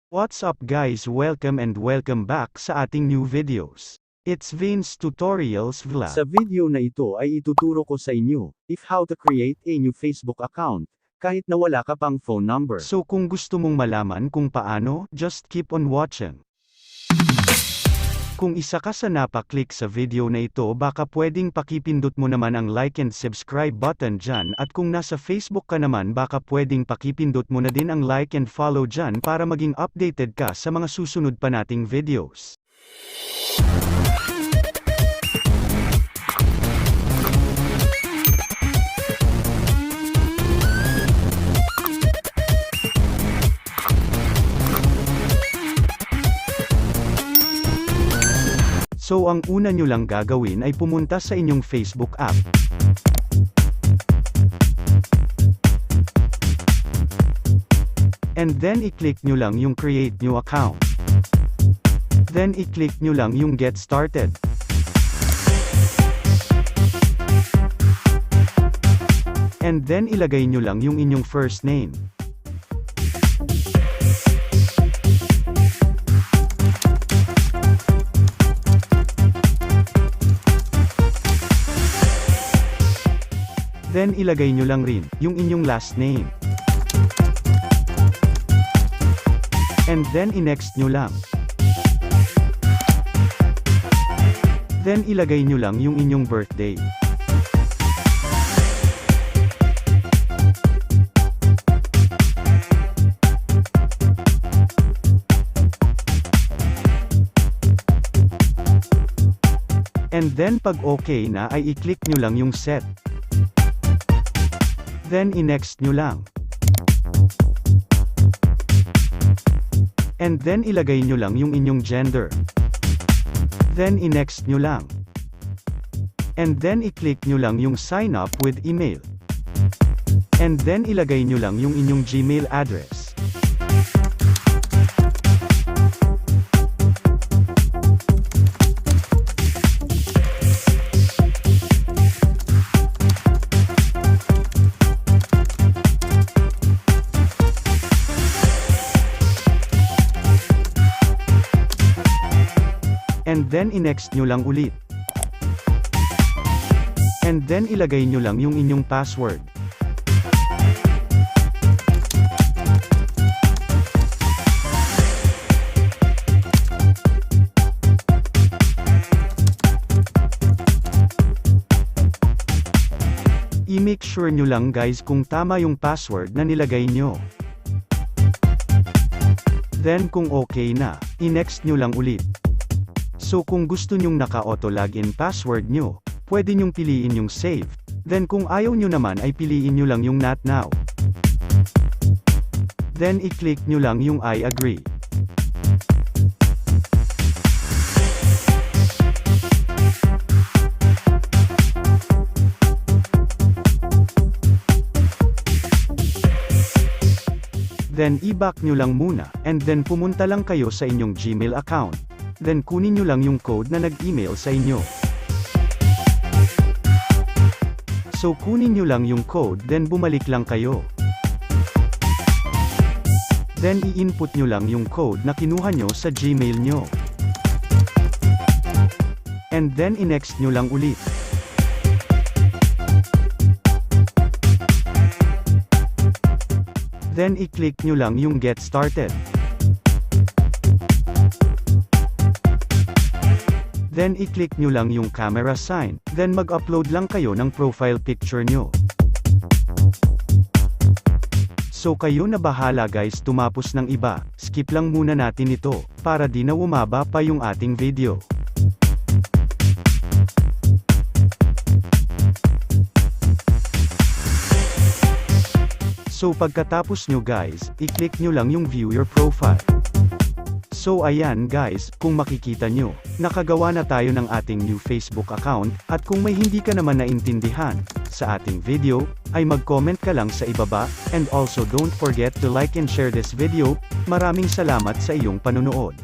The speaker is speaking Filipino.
What's up guys, welcome back sa ating new videos. It's Vince Tutorials Vlog. Sa video na ito ay ituturo ko sa inyo, if how to create a new Facebook account, kahit na wala ka pang phone number. So kung gusto mong malaman kung paano, just keep on watching. Kung isa ka sa napaklik sa video na ito, baka pwedeng pakipindot mo naman ang like and subscribe button dyan, at kung nasa Facebook ka naman baka pwedeng pakipindot mo na din ang like and follow dyan para maging updated ka sa mga susunod pa nating videos. So ang una nyo lang gagawin ay pumunta sa inyong Facebook app. And then i-click nyo lang yung create new account. Then i-click nyo lang yung get started. And then ilagay nyo lang yung inyong first name. Then ilagay nyo lang rin yung inyong last name. And then i-next nyo lang. Then ilagay nyo lang yung inyong birthday. And then pag okay na ay i-click nyo lang yung set. Then i-next nyo lang. And then ilagay nyo lang yung inyong gender. Then i-next nyo lang. And then i-click nyo lang yung sign up with email. And then ilagay nyo lang yung inyong Gmail address. And then i-next nyo lang ulit. And then ilagay nyo lang yung inyong password. I-make sure nyo lang guys kung tama yung password na nilagay nyo. Then kung okay na, i-next nyo lang ulit. So kung gusto nyong naka-auto login password nyo, pwede nyong piliin yung save. Then kung ayaw nyo naman ay piliin nyo lang yung not now. Then i-click nyo lang yung I agree. Then i-back nyo lang muna, and then pumunta lang kayo sa inyong Gmail account. Then kunin nyo lang yung code na nag-email sa inyo. So kunin nyo lang yung code, then bumalik lang kayo. Then i-input nyo lang yung code na kinuha nyo sa Gmail nyo. And then i-next nyo lang ulit. Then i-click nyo lang yung get started. Then i-click nyo lang yung camera sign, then mag-upload lang kayo ng profile picture nyo. So kayo na bahala guys tumapos ng iba, skip lang muna natin ito, para di na umaba pa yung ating video. So pagkatapos nyo guys, i-click nyo lang yung view your profile. So ayan guys, kung makikita nyo, nakagawa na tayo ng ating new Facebook account, at kung may hindi ka naman naintindihan sa ating video, ay mag-comment ka lang sa ibaba, and also don't forget to like and share this video. Maraming salamat sa iyong panunood.